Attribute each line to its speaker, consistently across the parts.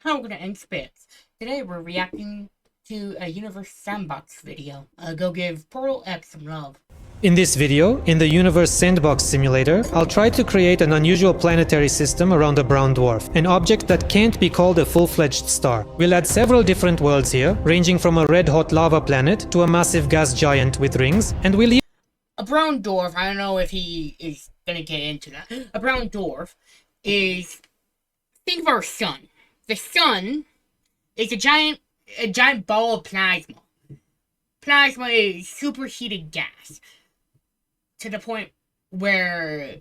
Speaker 1: How we're gonna end spits. Today we're reacting to a Universe Sandbox video. Go give portalx some love.
Speaker 2: In this video, in the Universe Sandbox simulator, I'll try to create an unusual planetary system around a brown dwarf, an object that can't be called a full-fledged star. We'll add several different worlds here, ranging from a red-hot lava planet to a massive gas giant with rings, and we'll
Speaker 1: a brown dwarf, I don't know if he is gonna get into that. A brown dwarf is, think of our sun. The sun is a giant ball of plasma. Plasma is superheated gas. To the point where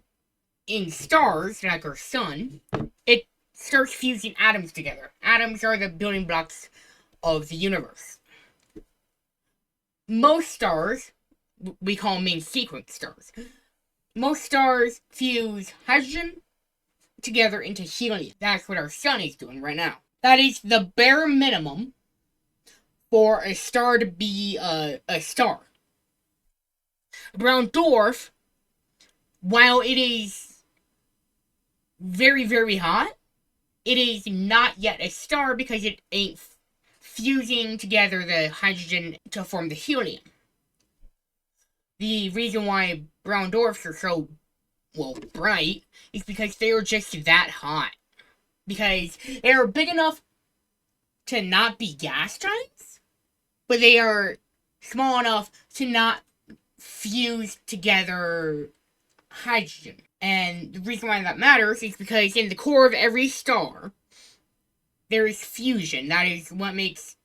Speaker 1: in stars, like our sun, it starts fusing atoms together. Atoms are the building blocks of the universe. Most stars, we call main sequence stars. Most stars fuse hydrogen together into helium. That's what our sun is doing right now. That is the bare minimum for a star to be a star. A brown dwarf, while it is very, very hot, it is not yet a star because it ain't fusing together the hydrogen to form the helium. The reason why brown dwarfs are so, well, bright is because they are just that hot. Because they are big enough to not be gas giants, but they are small enough to not fuse together hydrogen. And the reason why that matters is because in the core of every star, there is fusion. That is what makes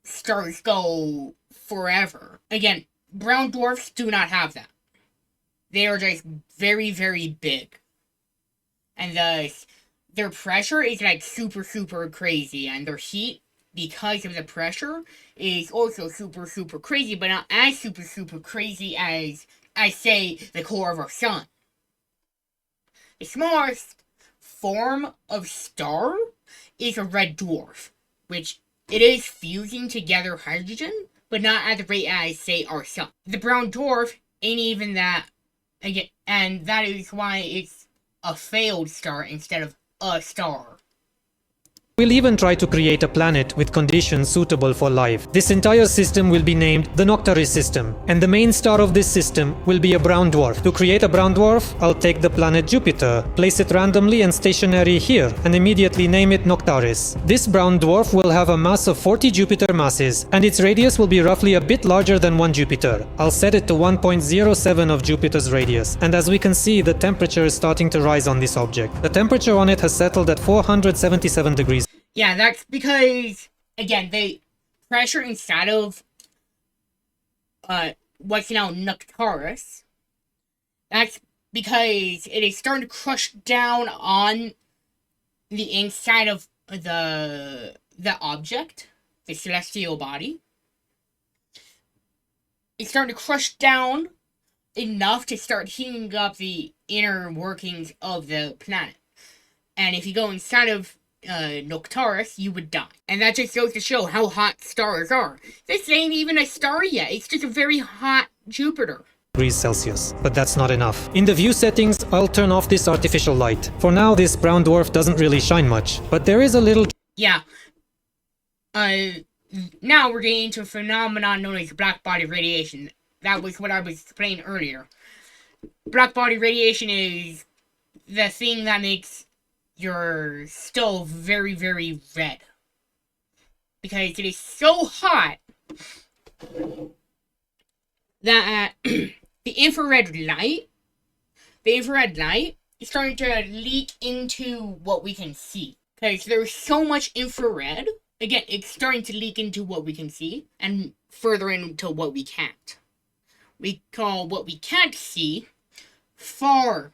Speaker 1: stars go forever. Again, brown dwarfs do not have that. They are just very, very big. And thus, their pressure is like super, super crazy. And their heat, because of the pressure, is also super, super crazy. But not as super, super crazy as, I say, the core of our sun. The smallest form of star is a red dwarf. Which, it is fusing together hydrogen, but not at the rate as, say, our sun. The brown dwarf ain't even that, again, and that is why it's a failed star instead of a star.
Speaker 2: We'll even try to create a planet with conditions suitable for life. This entire system will be named the Nectar system, and the main star of this system will be a brown dwarf. To create a brown dwarf, I'll take the planet Jupiter, place it randomly and stationary here, and immediately name it Nectaris. This brown dwarf will have a mass of 40 Jupiter masses, and its radius will be roughly a bit larger than one Jupiter. I'll set it to 1.07 of Jupiter's radius, and as we can see, the temperature is starting to rise on this object. The temperature on it has settled at 477 degrees.
Speaker 1: Yeah, that's because, again, the pressure inside of what's now Nectaris, that's because it is starting to crush down on the inside of the object, the celestial body. It's starting to crush down enough to start heating up the inner workings of the planet. And if you go inside of Nectaris, you would die. And that just goes to show how hot stars are. This ain't even a star yet, it's just a very hot Jupiter.
Speaker 2: Degrees Celsius, but that's not enough. In the view settings, I'll turn off this artificial light. For now, this brown dwarf doesn't really shine much, but there is a little...
Speaker 1: Yeah. Now we're getting into a phenomenon known as black body radiation. That was what I was explaining earlier. Black body radiation is the thing that makes your stove very, very red. Because it is so hot that the infrared light is starting to leak into what we can see. Because there's so much infrared, again, it's starting to leak into what we can see, and further into what we can't. We call what we can't see far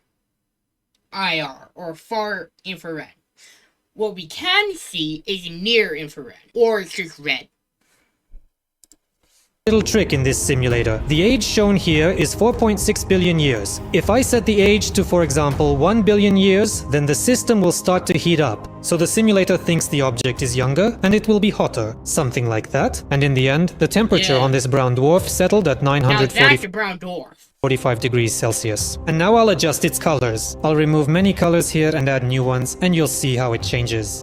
Speaker 1: IR, or far infrared. What we can see is near infrared, or it's just red.
Speaker 2: Little trick in this simulator. The age shown here is 4.6 billion years. If I set the age to, for example, 1 billion years, then the system will start to heat up. So the simulator thinks the object is younger, and it will be hotter. Something like that. And in the end, the temperature on this brown dwarf settled at 940...
Speaker 1: Now that's a brown dwarf.
Speaker 2: 45 degrees Celsius. And now I'll adjust its colors. I'll remove many colors here and add new ones, and you'll see how it changes.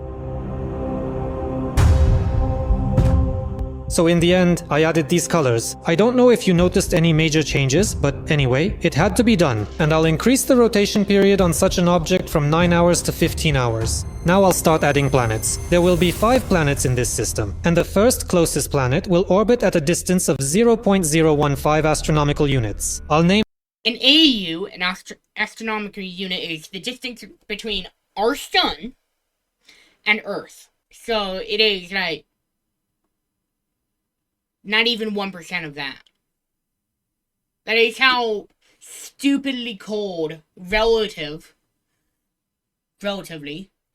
Speaker 2: So in the end, I added these colors. I don't know if you noticed any major changes, but anyway, it had to be done. And I'll increase the rotation period on such an object from 9 hours to 15 hours. Now I'll start adding planets. There will be 5 planets in this system, and the first closest planet will orbit at a distance of 0.015 astronomical units. I'll name
Speaker 1: an AU, an astronomical unit, is the distance between our sun and Earth. So it is like not even 1% of that. That is how stupidly cold relatively,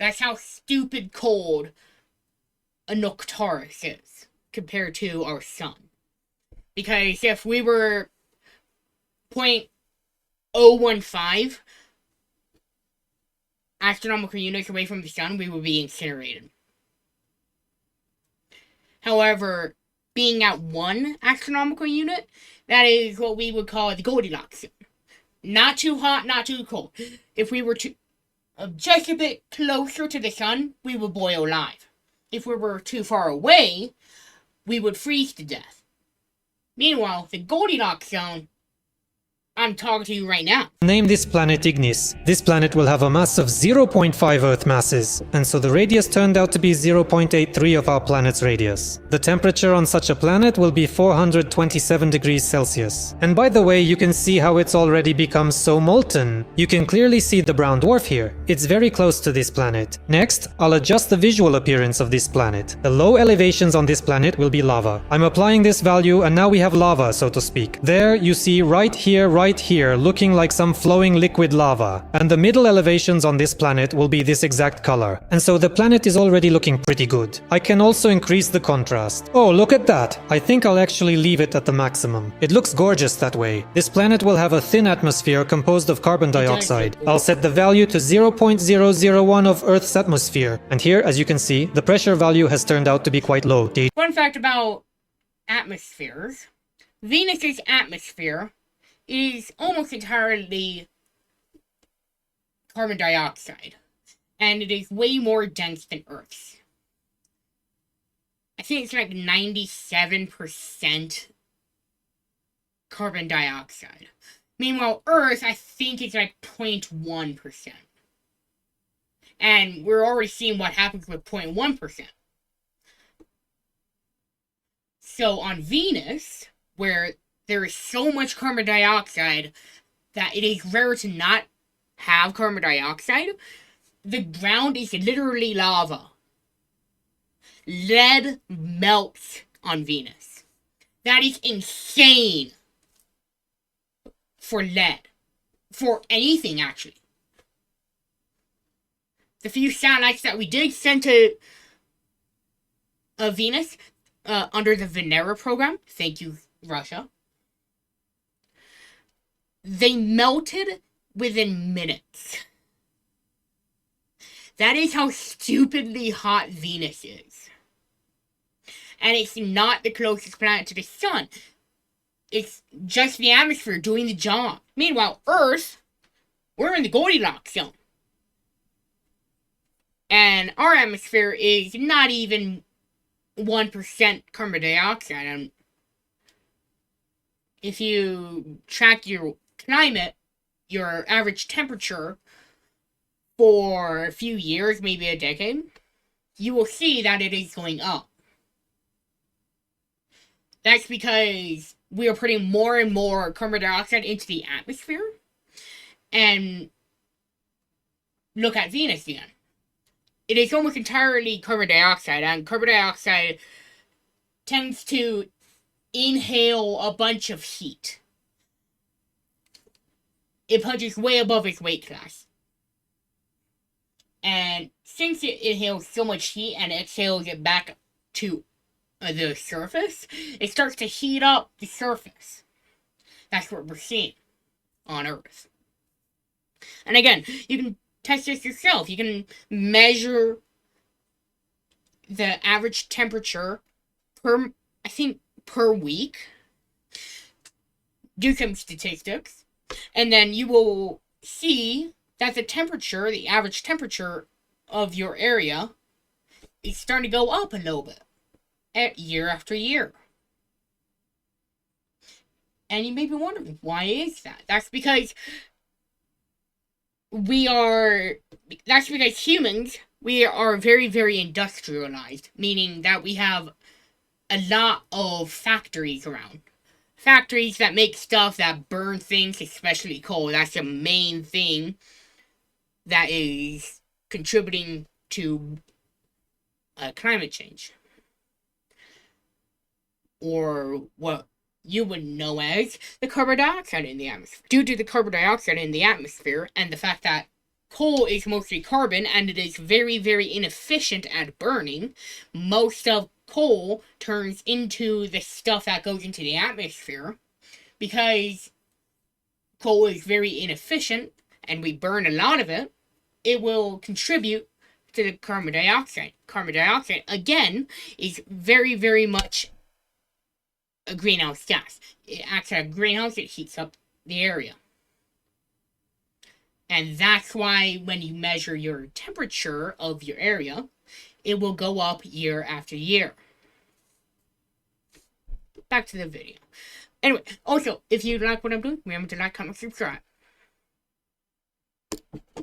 Speaker 1: that's how stupid cold a Nectaris is compared to our sun. Because if we were 0.015 astronomical units away from the sun, we would be incinerated. However, being at 1 astronomical unit, that is what we would call the Goldilocks zone. Not too hot, not too cold. If we were to just a bit closer to the sun, we would boil alive. If we were too far away, we would freeze to death. Meanwhile, the Goldilocks zone, I'm talking to you right now.
Speaker 2: Name this planet Ignis. This planet will have a mass of 0.5 Earth masses, and so the radius turned out to be 0.83 of our planet's radius. The temperature on such a planet will be 427 degrees Celsius. And by the way, you can see how it's already become so molten. You can clearly see the brown dwarf here. It's very close to this planet. Next, I'll adjust the visual appearance of this planet. The low elevations on this planet will be lava. I'm applying this value, and now we have lava, so to speak. There you see right here, looking like some flowing liquid lava. And the middle elevations on this planet will be this exact color. And so the planet is already looking pretty good. I can also increase the contrast. Oh, look at that! I think I'll actually leave it at the maximum. It looks gorgeous that way. This planet will have a thin atmosphere composed of carbon dioxide. I'll set the value to 0.001 of Earth's atmosphere. And here, as you can see, the pressure value has turned out to be quite low.
Speaker 1: Fun fact about atmospheres. Venus's atmosphere is almost entirely carbon dioxide, and it is way more dense than Earth's. I think it's like 97% carbon dioxide. Meanwhile, Earth, I think it's like 0.1%. And we're already seeing what happens with 0.1%. So on Venus, where there is so much carbon dioxide that it is rare to not have carbon dioxide, the ground is literally lava. Lead melts on Venus. That is insane for lead. For anything, actually. The few satellites that we did send to Venus under the Venera program, thank you, Russia, they melted within minutes. That is how stupidly hot Venus is. And it's not the closest planet to the sun. It's just the atmosphere doing the job. Meanwhile, Earth, we're in the Goldilocks zone. And our atmosphere is not even 1% carbon dioxide. And if you track your climate, your average temperature for a few years, maybe a decade, you will see that it is going up. That's because we are putting more and more carbon dioxide into the atmosphere. And look at Venus again. It is almost entirely carbon dioxide, and carbon dioxide tends to inhale a bunch of heat. It punches way above its weight class. And since it inhales so much heat and exhales it back to the surface, it starts to heat up the surface. That's what we're seeing on Earth. And again, you can test this yourself. You can measure the average temperature per week. Do some statistics. And then you will see that the average temperature of your area is starting to go up a little bit. year after year. And you may be wondering, why is that? That's because humans, we are very, very industrialized, meaning that we have a lot of factories around. Factories that make stuff that burn things, especially coal. That's the main thing that is contributing to climate change. Or what you would know as the carbon dioxide in the atmosphere. Due to the carbon dioxide in the atmosphere and the fact that coal is mostly carbon and it is very, very inefficient at burning, most of coal turns into the stuff that goes into the atmosphere. Because coal is very inefficient and we burn a lot of it, it will contribute to the carbon dioxide. Carbon dioxide, again, is very, very much a greenhouse gas. It acts as a greenhouse, it heats up the area. And that's why when you measure your temperature of your area, it will go up year after year. Back to the video. Anyway, also, if you like what I'm doing, remember to like, comment, subscribe.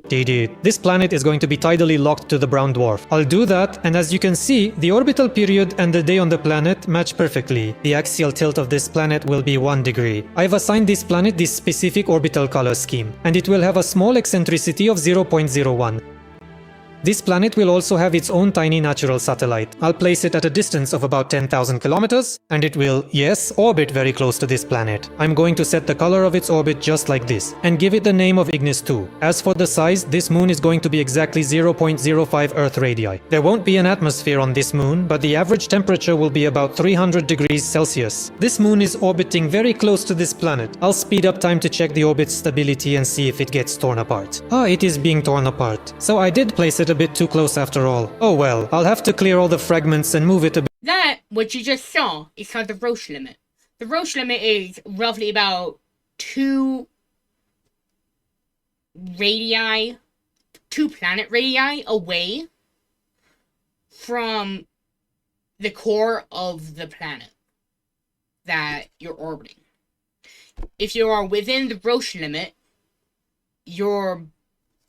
Speaker 2: This planet is going to be tidally locked to the brown dwarf. I'll do that, and as you can see, the orbital period and the day on the planet match perfectly. The axial tilt of this planet will be 1 degree. I've assigned this planet this specific orbital color scheme, and it will have a small eccentricity of 0.01. This planet will also have its own tiny natural satellite. I'll place it at a distance of about 10,000 kilometers, and it will, yes, orbit very close to this planet. I'm going to set the color of its orbit just like this, and give it the name of Ignis 2. As for the size, this moon is going to be exactly 0.05 Earth radii. There won't be an atmosphere on this moon, but the average temperature will be about 300 degrees Celsius. This moon is orbiting very close to this planet. I'll speed up time to check the orbit's stability and see if it gets torn apart. It is being torn apart. So I did place it a bit too close after all. Oh well, I'll have to clear all the fragments and move it a bit.
Speaker 1: That, what you just saw, is called the Roche limit. The Roche limit is roughly about 2 planet radii away from the core of the planet that you're orbiting. If you are within the Roche limit, your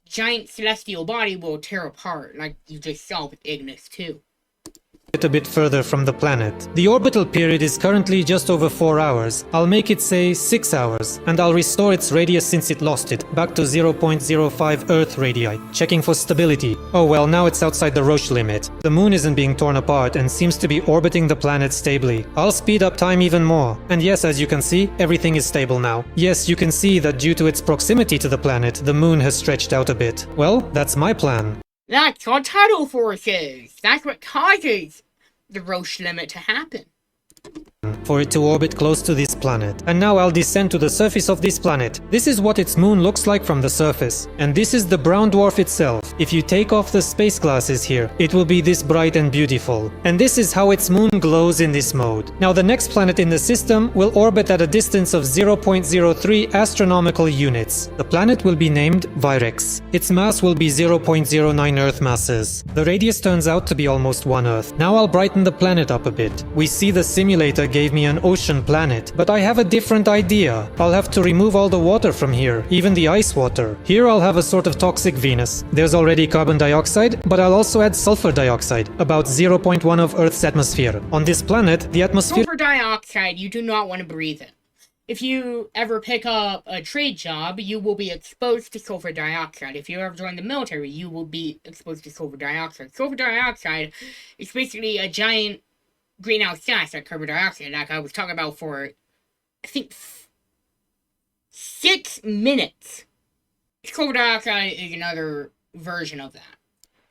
Speaker 1: giant celestial body will tear apart, like you just saw with Ignis 2.
Speaker 2: A bit further from the planet. The orbital period is currently just over 4 hours. I'll make it say 6 hours, and I'll restore its radius since it lost it, back to 0.05 Earth radii, checking for stability. Oh well, now it's outside the Roche limit. The moon isn't being torn apart and seems to be orbiting the planet stably. I'll speed up time even more. And yes, as you can see, everything is stable now. Yes, you can see that due to its proximity to the planet, the moon has stretched out a bit. Well, that's my plan.
Speaker 1: That's what tidal force is. That's what causes the Roche limit to happen.
Speaker 2: For it to orbit close to this planet. And now I'll descend to the surface of this planet. This is what its moon looks like from the surface. And this is the brown dwarf itself. If you take off the space glasses here, it will be this bright and beautiful. And this is how its moon glows in this mode. Now the next planet in the system will orbit at a distance of 0.03 astronomical units. The planet will be named Vyrex. Its mass will be 0.09 Earth masses. The radius turns out to be almost 1 Earth. Now I'll brighten the planet up a bit. We see the simulator gave me an ocean planet, but I have a different idea. I'll have to remove all the water from here, even the ice water. Here I'll have a sort of toxic Venus. There's already carbon dioxide, but I'll also add sulfur dioxide, about 0.1 of Earth's atmosphere. On this planet, the atmosphere...
Speaker 1: Sulfur dioxide, you do not want to breathe it. If you ever pick up a trade job, you will be exposed to sulfur dioxide. If you ever join the military, you will be exposed to sulfur dioxide. Sulfur dioxide is basically a giant greenhouse gas like carbon dioxide, like I was talking about for, I think, 6 minutes. Carbon dioxide is another version of that.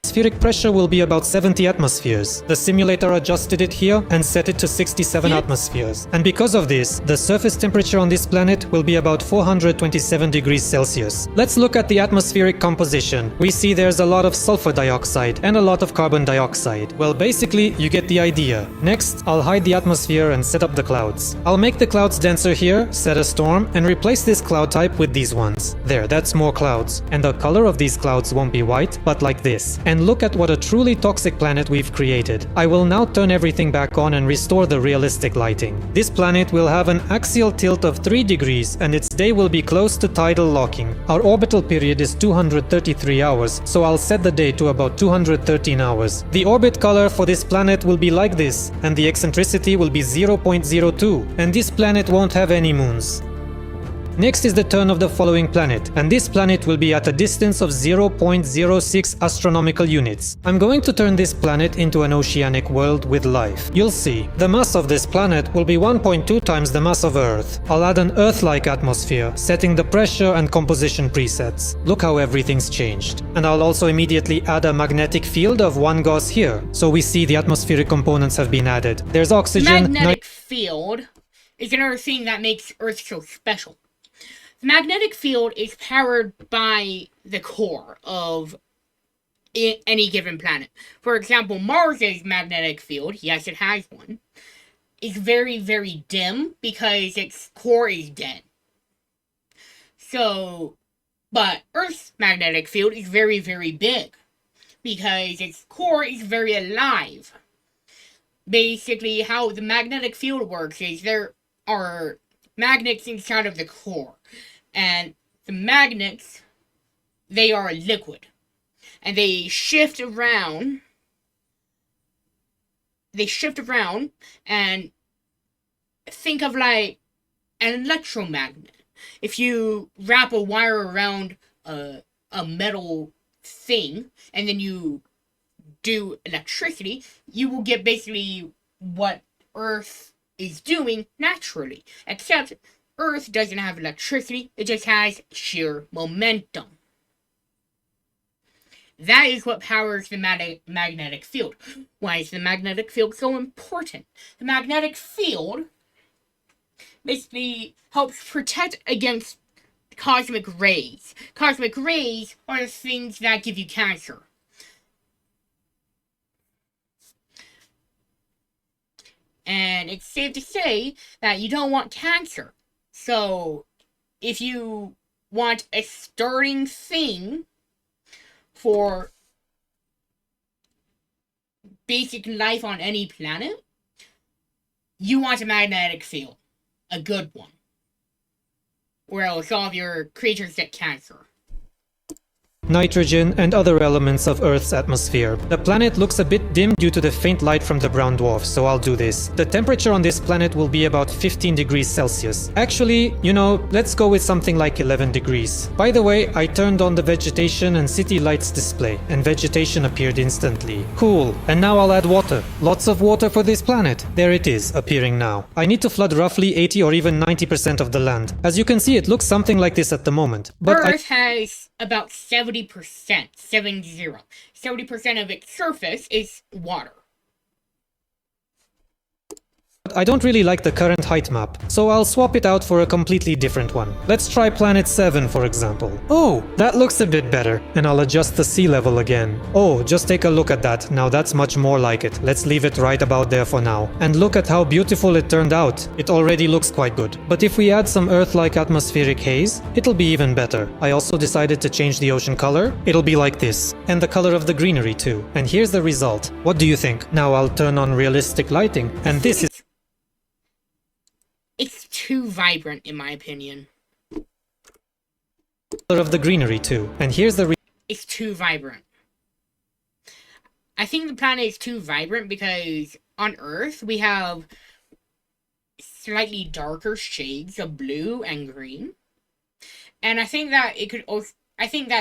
Speaker 2: Atmospheric pressure will be about 70 atmospheres. The simulator adjusted it here and set it to 67 atmospheres. And because of this, the surface temperature on this planet will be about 427 degrees Celsius. Let's look at the atmospheric composition. We see there's a lot of sulfur dioxide and a lot of carbon dioxide. Well, basically, you get the idea. Next, I'll hide the atmosphere and set up the clouds. I'll make the clouds denser here, set a storm, and replace this cloud type with these ones. There, that's more clouds. And the color of these clouds won't be white, but like this. And and look at what a truly toxic planet we've created. I will now turn everything back on and restore the realistic lighting. This planet will have an axial tilt of 3 degrees and its day will be close to tidal locking. Our orbital period is 233 hours, so I'll set the day to about 213 hours. The orbit color for this planet will be like this, and the eccentricity will be 0.02, and this planet won't have any moons. Next is the turn of the following planet, and this planet will be at a distance of 0.06 astronomical units. I'm going to turn this planet into an oceanic world with life. You'll see. The mass of this planet will be 1.2 times the mass of Earth. I'll add an Earth-like atmosphere, setting the pressure and composition presets. Look how everything's changed. And I'll also immediately add a magnetic field of 1 Gauss here, so we see the atmospheric components have been added. There's oxygen...
Speaker 1: Magnetic field is another thing that makes Earth so special. The magnetic field is powered by the core of any given planet. For example, Mars' magnetic field, yes, it has one, is very, very dim because its core is dead. So, but Earth's magnetic field is very, very big because its core is very alive. Basically, how the magnetic field works is there are magnets inside of the core. And the magnets, they are liquid. And they shift around. And think of like an electromagnet. If you wrap a wire around a metal thing and then you do electricity, you will get basically what Earth is doing naturally. Except Earth doesn't have electricity, it just has sheer momentum. That is what powers the magnetic field. Why is the magnetic field so important? The magnetic field basically helps protect against cosmic rays. Cosmic rays are the things that give you cancer. And it's safe to say that you don't want cancer. So, if you want a starting thing for basic life on any planet, you want a magnetic field. A good one. Or else all of your creatures get cancer.
Speaker 2: Nitrogen and other elements of Earth's atmosphere. The planet looks a bit dim due to the faint light from the brown dwarf, so I'll do this. The temperature on this planet will be about 15 degrees Celsius. Actually, let's go with something like 11 degrees. By the way, I turned on the vegetation and city lights display, and vegetation appeared instantly. Cool. And now I'll add water. Lots of water for this planet. There it is, appearing now. I need to flood roughly 80 or even 90% of the land. As you can see, it looks something like this at the moment. But
Speaker 1: Earth has about 70% of its surface is water.
Speaker 2: I don't really like the current height map, so I'll swap it out for a completely different one. Let's try planet 7 for example. Oh, that looks a bit better, and I'll adjust the sea level again. Oh, just take a look at that. Now that's much more like it. Let's leave it right about there for now. And look at how beautiful it turned out. It already looks quite good. But if we add some Earth-like atmospheric haze, it'll be even better. I also decided to change the ocean color. It'll be like this. And the color of the greenery too. And here's the result. What do you think? Now I'll turn on realistic lighting, and this is...
Speaker 1: It's too vibrant, in my opinion.
Speaker 2: Color of the greenery too. And here's the...
Speaker 1: It's too vibrant. I think the planet is too vibrant because on Earth we have slightly darker shades of blue and green. And I think that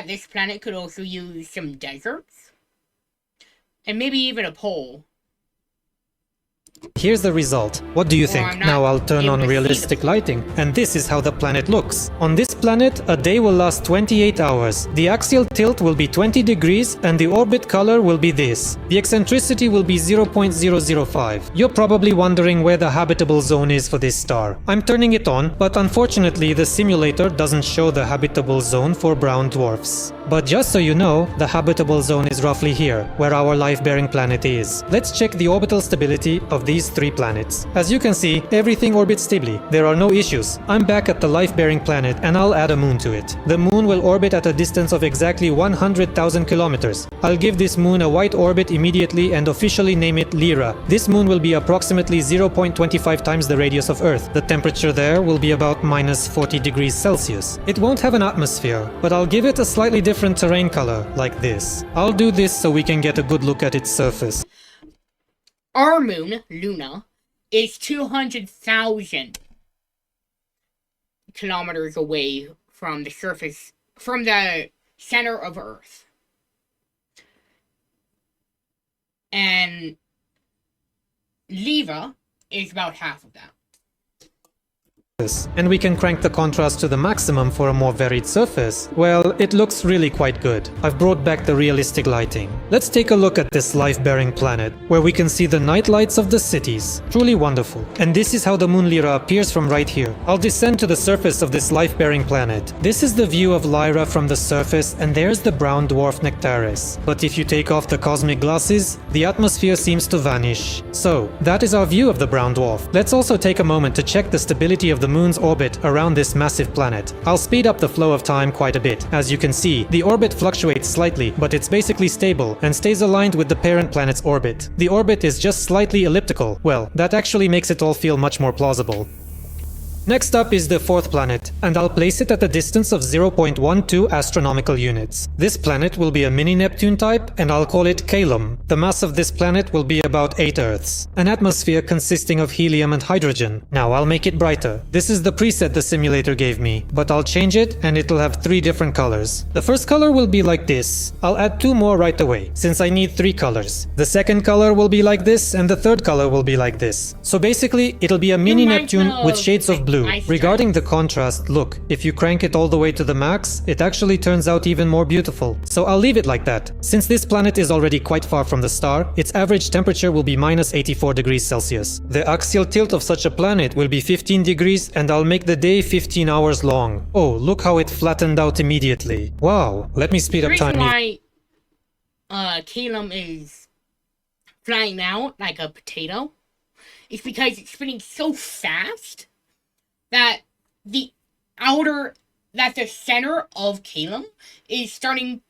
Speaker 1: this planet could also use some deserts. And maybe even a pole.
Speaker 2: Here's the result. What do you think? Now I'll turn on realistic lighting, and this is how the planet looks. On this planet, a day will last 28 hours. The axial tilt will be 20 degrees, and the orbit color will be this. The eccentricity will be 0.005. You're probably wondering where the habitable zone is for this star. I'm turning it on, but unfortunately the simulator doesn't show the habitable zone for brown dwarfs. But just so you know, the habitable zone is roughly here, where our life-bearing planet is. Let's check the orbital stability of these 3 planets. As you can see, everything orbits stably. There are no issues. I'm back at the life-bearing planet and I'll add a moon to it. The moon will orbit at a distance of exactly 100,000 kilometers. I'll give this moon a white orbit immediately and officially name it Lyra. This moon will be approximately 0.25 times the radius of Earth. The temperature there will be about minus 40 degrees Celsius. It won't have an atmosphere, but I'll give it a slightly different terrain color, like this. I'll do this so we can get a good look at its surface.
Speaker 1: Our moon, Luna, is 200,000 kilometers away from the surface, from the center of Earth. And Lyra is about half of that.
Speaker 2: And we can crank the contrast to the maximum for a more varied surface. Well, it looks really quite good. I've brought back the realistic lighting. Let's take a look at this life-bearing planet, where we can see the night lights of the cities. Truly wonderful. And this is how the moon Lyra appears from right here. I'll descend to the surface of this life-bearing planet. This is the view of Lyra from the surface, and there's the brown dwarf Nectaris. But if you take off the cosmic glasses, the atmosphere seems to vanish. So, that is our view of the brown dwarf. Let's also take a moment to check the stability of the moon's orbit around this massive planet. I'll speed up the flow of time quite a bit. As you can see, the orbit fluctuates slightly, but it's basically stable and stays aligned with the parent planet's orbit. The orbit is just slightly elliptical. Well, that actually makes it all feel much more plausible. Next up is the fourth planet, and I'll place it at a distance of 0.12 astronomical units. This planet will be a mini-Neptune type, and I'll call it Caelum. The mass of this planet will be about 8 Earths. An atmosphere consisting of helium and hydrogen. Now I'll make it brighter. This is the preset the simulator gave me, but I'll change it and it'll have 3 different colors. The first color will be like this. I'll add 2 more right away, since I need 3 colors. The second color will be like this, and the third color will be like this. So basically, it'll be a mini-Neptune with shades of blue. Regarding the contrast, look, if you crank it all the way to the max, it actually turns out even more beautiful. So I'll leave it like that. Since this planet is already quite far from the star, its average temperature will be minus 84 degrees Celsius. The axial tilt of such a planet will be 15 degrees, and I'll make the day 15 hours long. Oh, look how it flattened out immediately. Wow, let me speed up time.
Speaker 1: The reason why Caelum is flying out like a potato is because it's spinning so fast that the center of Caelum is starting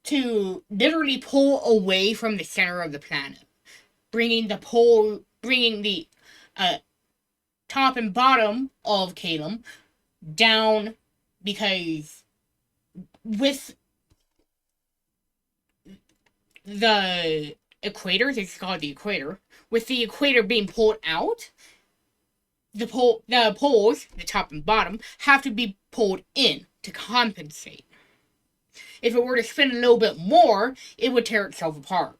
Speaker 1: to literally pull away from the center of the planet, bringing the top and bottom of Caelum down, because with the equator, it's called the equator, with the equator being pulled out, the poles, the top and bottom, have to be pulled in to compensate. If it were to spin a little bit more, it would tear itself apart.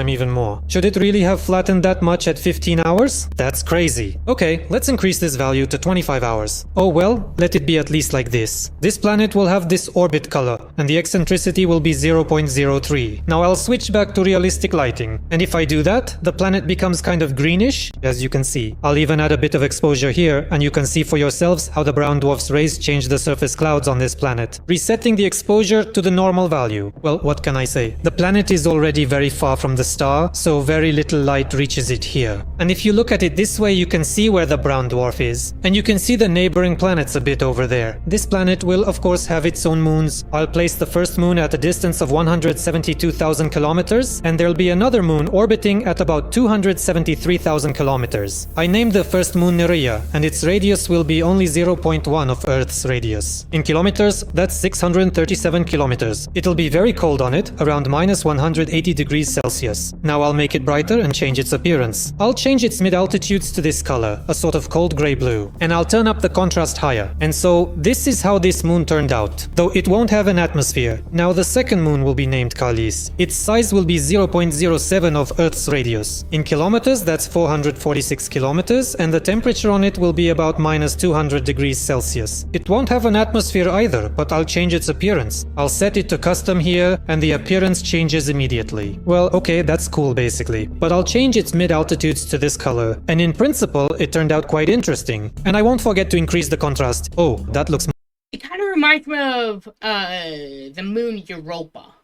Speaker 2: Even more. Should it really have flattened that much at 15 hours? That's crazy. Okay, let's increase this value to 25 hours. Oh well, let it be at least like this. This planet will have this orbit color, and the eccentricity will be 0.03. Now I'll switch back to realistic lighting, and if I do that, the planet becomes kind of greenish, as you can see. I'll even add a bit of exposure here, and you can see for yourselves how the brown dwarf's rays change the surface clouds on this planet, resetting the exposure to the normal value. Well, what can I say? The planet is already very far from the star, so very little light reaches it here. And if you look at it this way, you can see where the brown dwarf is, and you can see the neighboring planets a bit over there. This planet will of course have its own moons. I'll place the first moon at a distance of 172,000 kilometers, and there'll be another moon orbiting at about 273,000 kilometers. I named the first moon Nerea, and its radius will be only 0.1 of Earth's radius. In kilometers, that's 637 kilometers. It'll be very cold on it, around minus 180 degrees Celsius. Now I'll make it brighter and change its appearance. I'll change its mid-altitudes to this color, a sort of cold grey blue, and I'll turn up the contrast higher. And so this is how this moon turned out, though it won't have an atmosphere. Now the second moon will be named Caelum. Its size will be 0.07 of Earth's radius. In kilometers, that's 446 kilometers, and the temperature on it will be about minus 200 degrees Celsius. It won't have an atmosphere either, but I'll change its appearance. I'll set it to custom here, and the appearance changes immediately. Well, okay, that's cool basically, but I'll change its mid-altitudes to this color, and in principle it turned out quite interesting. And I won't forget to increase the contrast. Oh, that looks...
Speaker 1: It kind of reminds me of the moon Europa.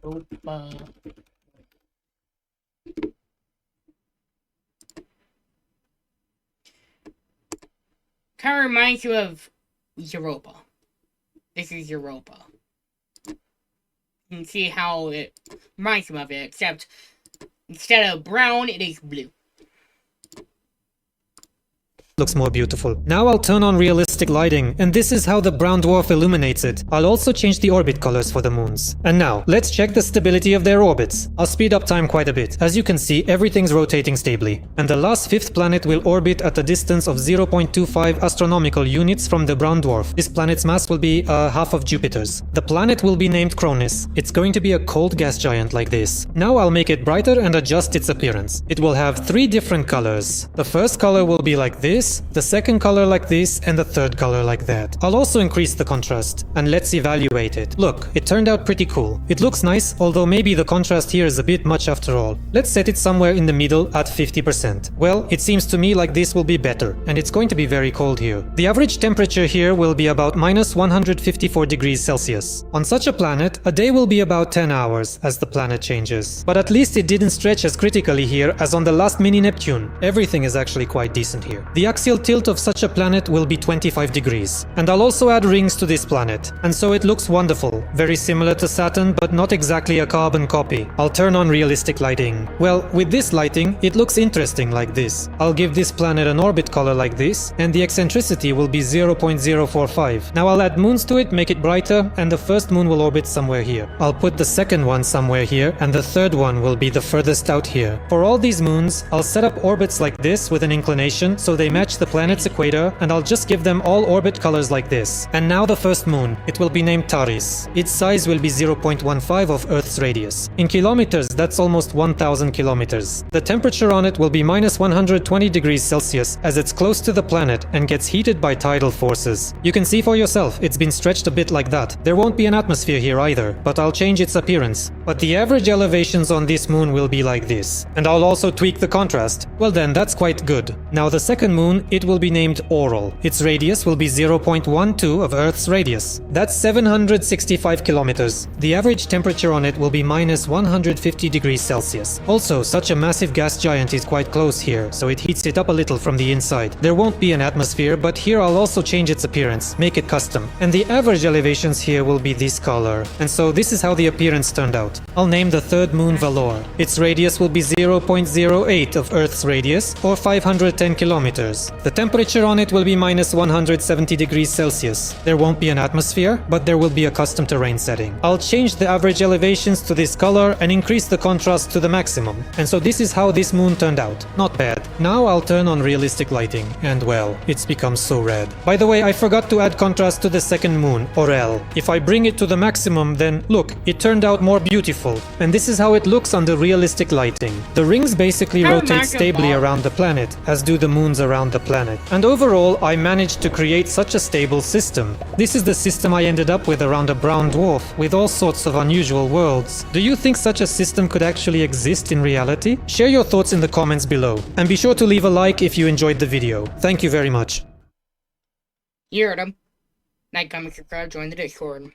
Speaker 1: Europa. Kind of reminds you of Europa. This is Europa. You can see how it reminds you of it, except instead of brown, it is blue.
Speaker 2: Looks more beautiful. Now I'll turn on realistic lighting, and this is how the brown dwarf illuminates it. I'll also change the orbit colors for the moons. And now, let's check the stability of their orbits. I'll speed up time quite a bit. As you can see, everything's rotating stably. And the last fifth planet will orbit at a distance of 0.25 astronomical units from the brown dwarf. This planet's mass will be half of Jupiter's. The planet will be named Cronis. It's going to be a cold gas giant like this. Now I'll make it brighter and adjust its appearance. It will have 3 different colors. The first color will be like this, the second color like this, and the third color like that. I'll also increase the contrast, and let's evaluate it. Look, it turned out pretty cool. It looks nice, although maybe the contrast here is a bit much after all. Let's set it somewhere in the middle at 50%. Well, it seems to me like this will be better, and it's going to be very cold here. The average temperature here will be about minus 154 degrees Celsius. On such a planet, a day will be about 10 hours as the planet changes. But at least it didn't stretch as critically here as on the last mini-Neptune. Everything is actually quite decent here. The axial tilt of such a planet will be 25 degrees. And I'll also add rings to this planet. And so it looks wonderful. Very similar to Saturn, but not exactly a carbon copy. I'll turn on realistic lighting. Well, with this lighting, it looks interesting like this. I'll give this planet an orbit color like this, and the eccentricity will be 0.045. Now I'll add moons to it, make it brighter, and the first moon will orbit somewhere here. I'll put the second one somewhere here, and the third one will be the furthest out here. For all these moons, I'll set up orbits like this with an inclination so they match the planet's equator, and I'll just give them all orbit colors like this. And now the first moon. It will be named Taris. Its size will be 0.15 of Earth's radius. In kilometers, that's almost 1000 kilometers. The temperature on it will be minus 120 degrees Celsius as it's close to the planet and gets heated by tidal forces. You can see for yourself, it's been stretched a bit like that. There won't be an atmosphere here either, but I'll change its appearance. But the average elevations on this moon will be like this. And I'll also tweak the contrast. Well then, that's quite good. Now the second moon, it will be named Oral. Its radius will be 0.12 of Earth's radius. That's 765 kilometers. The average temperature on it will be minus 150 degrees Celsius. Also, such a massive gas giant is quite close here, so it heats it up a little from the inside. There won't be an atmosphere, but here I'll also change its appearance, make it custom. And the average elevations here will be this color. And so this is how the appearance turned out. I'll name the third moon Valor. Its radius will be 0.08 of Earth's radius, or 510 kilometers. The temperature on it will be minus 170 degrees Celsius. There won't be an atmosphere, but there will be a custom terrain setting. I'll change the average elevations to this color and increase the contrast to the maximum. And so this is how this moon turned out. Not bad. Now I'll turn on realistic lighting, and well, it's become so red. By the way, I forgot to add contrast to the second moon, Orel. If I bring it to the maximum, then look, it turned out more beautiful. And this is how it looks under realistic lighting. The rings basically rotate stably around the planet, as do the moons around the planet. And overall, I managed to create such a stable system. This is the system I ended up with around a brown dwarf, with all sorts of unusual worlds. Do you think such a system could actually exist in reality? Share your thoughts in the comments below. And be sure to leave a like if you enjoyed the video. Thank you very much.
Speaker 1: You heard him. Like, comment, subscribe, join the Discord.